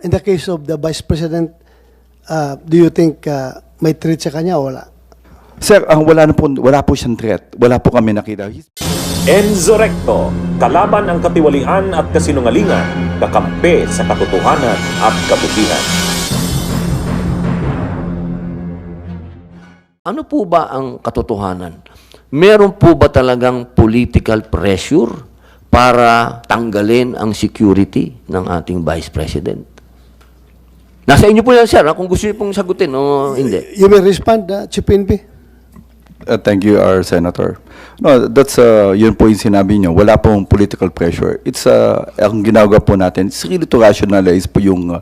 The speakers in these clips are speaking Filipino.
in the case of the Vice President, do you think may threat sa kanya o wala? Sir, wala po siyang threat. Wala po kami nakita. Enzo Recto, kalaban ang katiwalian at kasinungalingan, kakampi sa katotohanan at kabutihan. Ano po ba ang katotohanan? Meron po ba talagang political pressure para tanggalin ang security ng ating Vice President? Nasa inyo po yan, sir, kung gusto niyo pong sagutin o hindi. You may respond, Chief PNP. Thank you, our Senator. No, that's, yun po yung sinabi niyo. Wala pong political pressure. It's, ang ginagawa po natin, it's really to rationalize po yung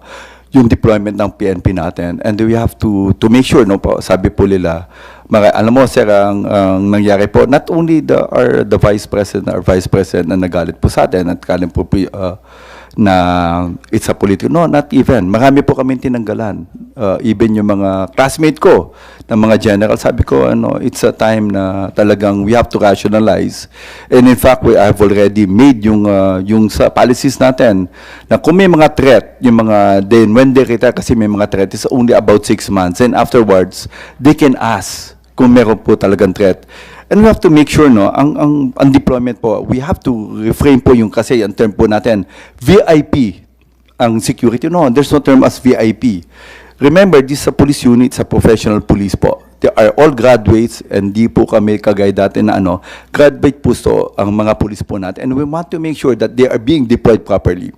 deployment ng PNP natin. And we have to make sure, no po, sabi po nila, alam mo, sir, ang nangyari po, not only the Vice President, our Vice President na nagalit po sa atin, at kalim po na it's a political, no, not even. Marami po kami tinanggalan. Even yung mga classmate ko, ng mga general, sabi ko, it's a time na talagang we have to rationalize. And in fact, we have already made yung sa policies natin, na kung may mga threat, yung mga, then when they retire, kasi may mga threat, it's only about 6 months. And afterwards, they can ask kung meron po talagang threat. And we have to make sure, no, ang deployment po, we have to reframe po yung, kasi ang term po natin, VIP, ang security. No, there's no term as VIP. Remember, this is a police unit, it's a professional police po. They are all graduates, and di po kami kagaya dati na graduate po so ang mga police po natin. And we want to make sure that they are being deployed properly.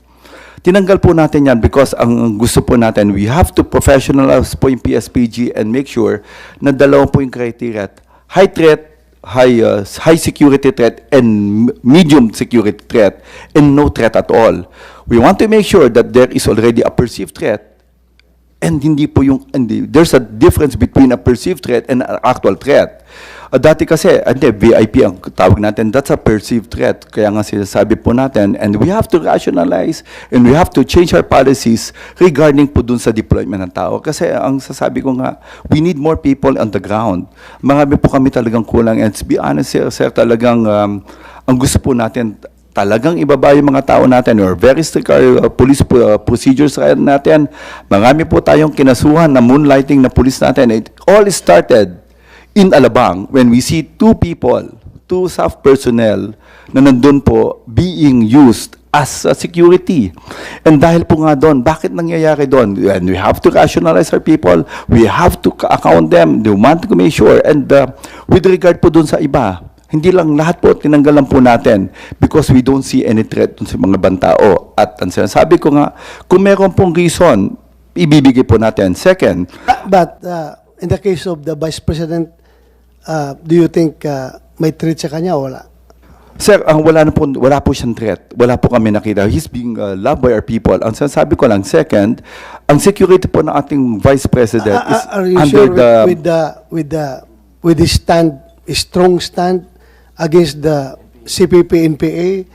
Tinanggal po natin yan because ang gusto po natin, we have to professionalize po yung PSPG and make sure na dalawa po yung criteria. High threat, high security threat, and medium security threat, and no threat at all. We want to make sure that there is already a perceived threat, and there's a difference between a perceived threat and an actual threat. Dati kasi, VIP ang tawag natin, that's a perceived threat. Kaya nga sinasabi po natin, and we have to rationalize, and we have to change our policies regarding po dun sa deployment ng tao. Kasi ang sasabi ko nga, we need more people on the ground. Marami po kami talagang kulang, and to be honest, sir, talagang, ang gusto po natin, talagang ibaba yung mga tao natin, or very strict police procedures natin. Marami po tayong kinasuhan na moonlighting na police natin. It all started in Alabang when we see two staff personnel na nandun po being used as security. And dahil po nga doon, bakit nangyayari doon? And we have to rationalize our people. We have to account them. They want to make sure. And with regard po doon sa iba, hindi lang lahat po, tinanggalan po natin because we don't see any threat dun sa mga bantao. At ang sinasabi ko nga, kung meron pong reason, ibibigay po natin. Second, But in the case of the Vice President, do you think may threat sa kanya o wala? sir, wala po siyang threat. Wala po kami nakita. He's being loved by our people. Ang sinasabi ko lang, second, ang security po ng ating Vice President is Are you under sure with the strong stand against the CPP-NPA,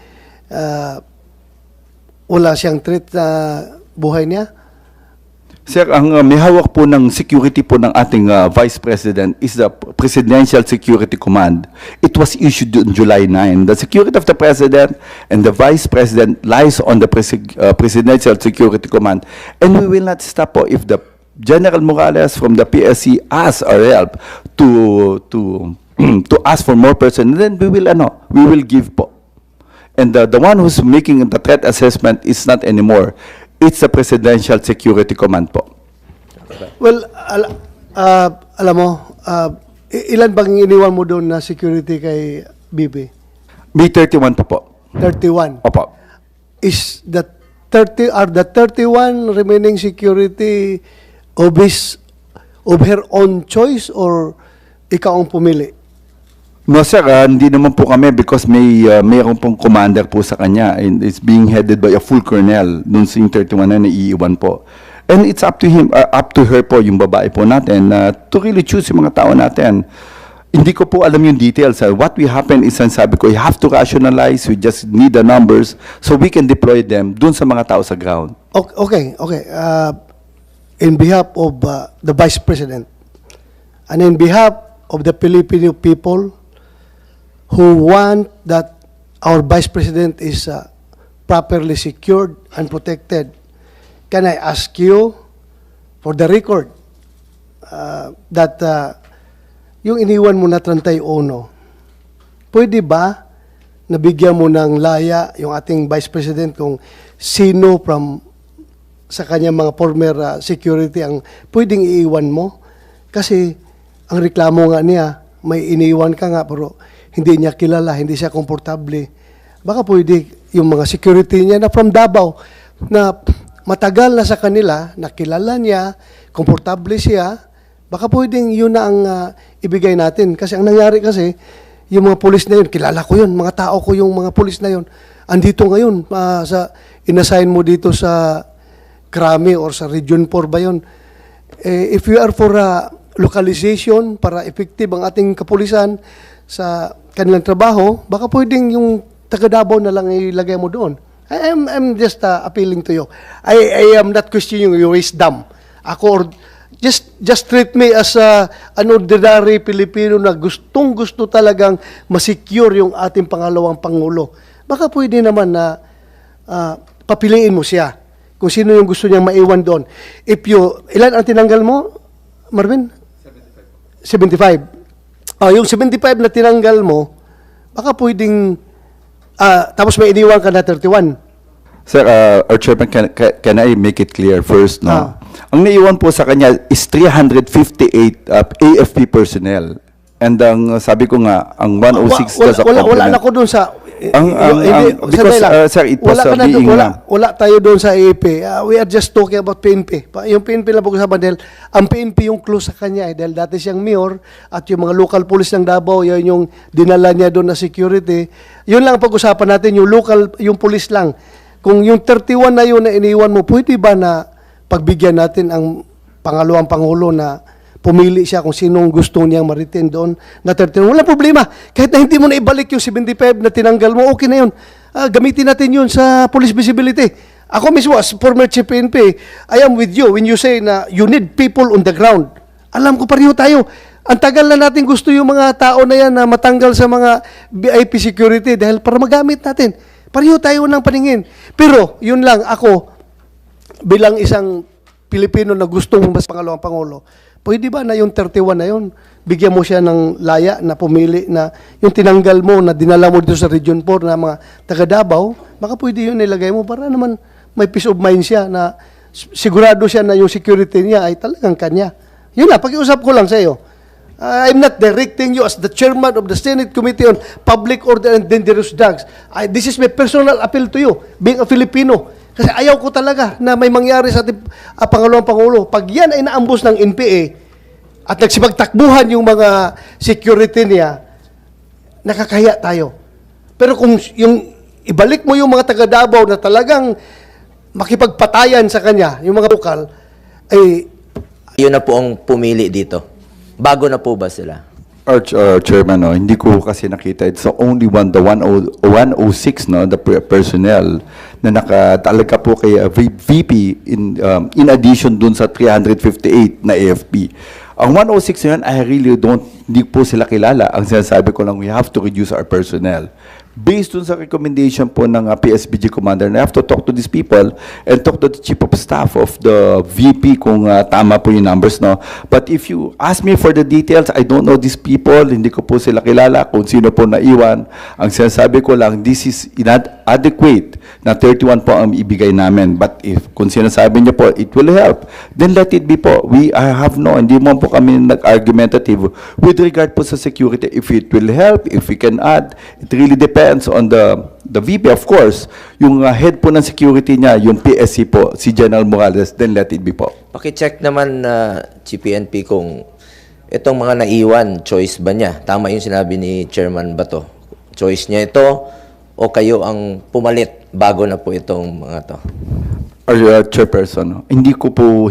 wala siyang threat na buhay niya? Sir, ang may hawak po ng security po ng ating Vice President is the Presidential Security Command. It was issued on July 9. The security of the President and the Vice President lies on the Presidential Security Command. And we will not stop po if the General Morales from the PSC asks our help to ask for more person, then we will give po. And the one who's making the threat assessment is not anymore. It's the Presidential Security Command po. Well, alam mo, ilan bang iniwan mo doon na security kay BP? May 31 po. 31. Opo. Are the 31 remaining security of her own choice or ikaw ang pumili? No sir, hindi naman po kami because mayroon pong commander po sa kanya and it's being headed by a full colonel dun sa 31 na naiiwan po. And it's up to him, up to her po, yung babae po natin, to really choose yung mga tao natin. Hindi ko po alam yung details. What will happen is, sabi ko, you have to rationalize, we just need the numbers so we can deploy them dun sa mga tao sa ground. Okay. In behalf of the Vice President and in behalf of the Filipino people who want that our Vice President is properly secured and protected, can I ask you, for the record, that yung iniwan mo na 31, pwede ba nabigyan mo ng laya yung ating Vice President kung sino sa kanyang mga former security ang pwedeng iiwan mo? Kasi ang reklamo nga niya, may iniwan ka nga pero hindi niya kilala, hindi siya komportable. Baka pwede yung mga security niya na from Davao na matagal na sa kanila, nakilala niya, komportable siya, baka pwedeng yun na ang ibigay natin. Kasi ang nangyari kasi, yung mga pulis na yun, kilala ko yun, mga tao ko yung mga pulis na yun, andito ngayon, inassign mo dito sa Krami or sa Region 4 ba yun? If you are for localization, para effective ang ating kapulisan sa kanilang trabaho, baka pwedeng yung taga Davao na lang ilagay mo doon. I'm just appealing to you. I am not questioning your wisdom. Ako, just treat me as an ordinary Pilipino na gustong-gusto talagang masecure yung ating pangalawang Pangulo. Baka pwede naman na papiliin mo siya kung sino yung gusto niyang maiwan doon. Ilan ang tinanggal mo, Marvin? 75. Yung 75 na tinanggal mo, baka pwedeng, tapos may iniwan ka na 31. Sir, our chairman, can I make it clear first, no? Ang naiwan po sa kanya is 358 AFP personnel. And ang sabi ko nga, ang 106 does a Wala complement. na ko doon sa... Because, sir, it was being... Wala tayo doon sa AFP. We are just talking about PNP. Yung PNP lang pag-usapan dahil ang PNP yung close sa kanya. Dahil dati siyang mayor at yung mga local police ng Davao, yun yung dinala niya doon na security. Yun lang ang pag-usapan natin, yung police lang. Kung yung 31 na yun na iniwan mo, pwede ba na pagbigyan natin ang pangalawang Pangulo na pumili siya kung sinong gusto niyang ma-retain doon na 31. Walang problema. Kahit na hindi mo na ibalik yung 75 na tinanggal mo, okay na yun. Gamitin natin yun sa police visibility. Ako mismo, as former chief PNP, I am with you when you say na you need people on the ground. Alam ko, pareho tayo. Ang tagal na natin gusto yung mga tao na yan na matanggal sa mga VIP security dahil para magamit natin. Pareho tayo ng paningin. Pero, yun lang, ako, bilang isang Pilipino na gustong mas pangalawang Pangulo, pwede ba na yung 31 na yun, bigyan mo siya ng laya na pumili na yung tinanggal mo na dinala mo dito sa Region 4 na mga taga Davao, baka pwede yun nilagay mo para naman may peace of mind siya na sigurado siya na yung security niya ay talagang kanya. Yun na, pag-iusap ko lang sa iyo. I'm not directing you as the chairman of the Senate Committee on Public Order and Dangerous Drugs. This is my personal appeal to you, being a Filipino. Kasi ayaw ko talaga na may mangyari sa ating pangalawang Pangulo. Pag yan ay naambos ng NPA at nagsipagtakbuhan yung mga security niya, nakakahiya tayo. Pero kung yung ibalik mo yung mga taga Davao na talagang makipagpatayan sa kanya, yung mga lokal, ay... Yun na po ang pumili dito. Bago na po ba sila? Our chairman, no, hindi ko kasi nakita. It's only the 106, no, the personnel na nakatalaga po kay VP in addition dun sa 358 na AFP. Ang 106 na yun, I really hindi po sila kilala. Ang sinasabi ko lang, we have to reduce our personnel. Based dun sa recommendation po ng PSBG commander, I have to talk to these people and talk to the chief of staff of the VP kung tama po yung numbers, no? But if you ask me for the details, I don't know these people, hindi ko po sila kilala kung sino po naiwan. Ang sinasabi ko lang, this is inadequate na 31 po ang ibigay namin. But if kung sinasabi niyo po, it will help, then let it be po. Hindi mo po kami nag-argumentative with regard po sa security. If it will help, if we can add, it really depends on the VP, of course. Yung head po ng security niya, yung PSC po, si General Morales, then let it be po. Paki-check naman na GPNP kung itong mga naiwan, choice ba niya? Tama yung sinabi ni Chairman Bato. Choice niya ito o kayo ang pumalit bago na po itong mga to? Our chairperson, hindi ko po,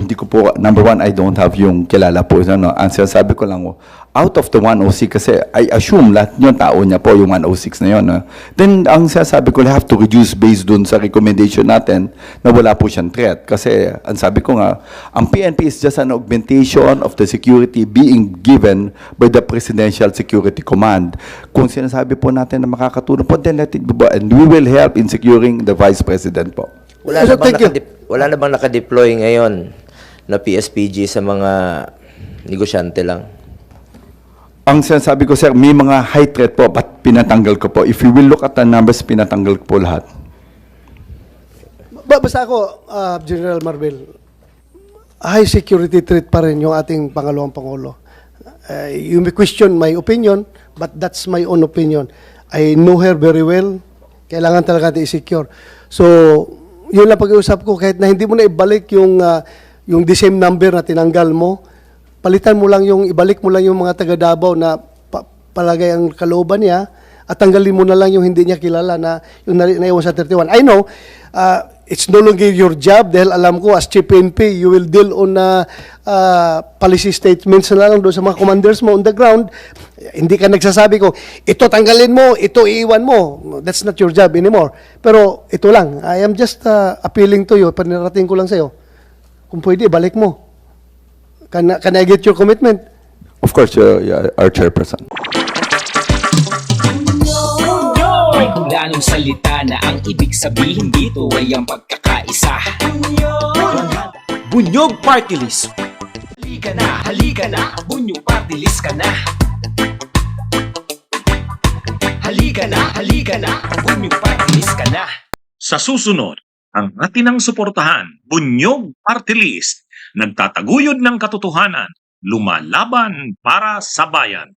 number one, I don't have yung kilala po. Ano, ang sinasabi ko lang, out of the 106, kasi I assume lahat yung tao niya po, yung 106 na yun. Then, ang sinasabi ko, I have to reduce based dun sa recommendation natin na wala po siyang threat. Kasi, ang sabi ko nga, ang PNP is just an augmentation of the security being given by the Presidential Security Command. Kung sinasabi po natin na makakatulong po, then let it be, and we will help in securing the Vice President po. Wala Wala na bang nakadeploy ngayon na PSPG sa mga negosyante lang? Ang sinasabi ko, sir, may mga high threat po, but pinatanggal ko po. If you will look at the numbers, pinatanggal ko po lahat. Basta ako, General Marvel, high security threat pa rin yung ating pangalawang Pangulo. You may question my opinion, but that's my own opinion. I know her very well. Kailangan talaga natin i-secure. So, yun lang pag-iusap ko, kahit na hindi mo na ibalik yung the same number na tinanggal mo, palitan mo lang yung, ibalik mo lang yung mga taga Davao na palagay ang kalooban niya, at tanggalin mo na lang yung hindi niya kilala na yung naiwan sa 31. I know, it's no longer your job dahil alam ko as Chief PNP, you will deal on policy statements na lang doon sa mga commanders mo on the ground. Hindi ka nagsasabi ko, ito tanggalin mo, ito iiwan mo. That's not your job anymore. Pero ito lang, I am just appealing to you, panirating ko lang sa'yo. Kung pwede, balik mo. Can I get your commitment? Of course, our chairperson. May kulanong salita na ang ibig sabihin dito ay ang pagkakaisa. Bunyog Party List. Halika na, Bunyog Party List ka na. Halika na, Bunyog Party List ka na. Sa susunod, ang atinang suportahan, Bunyog Party List, nagtataguyod ng katotohanan, lumalaban para sa bayan.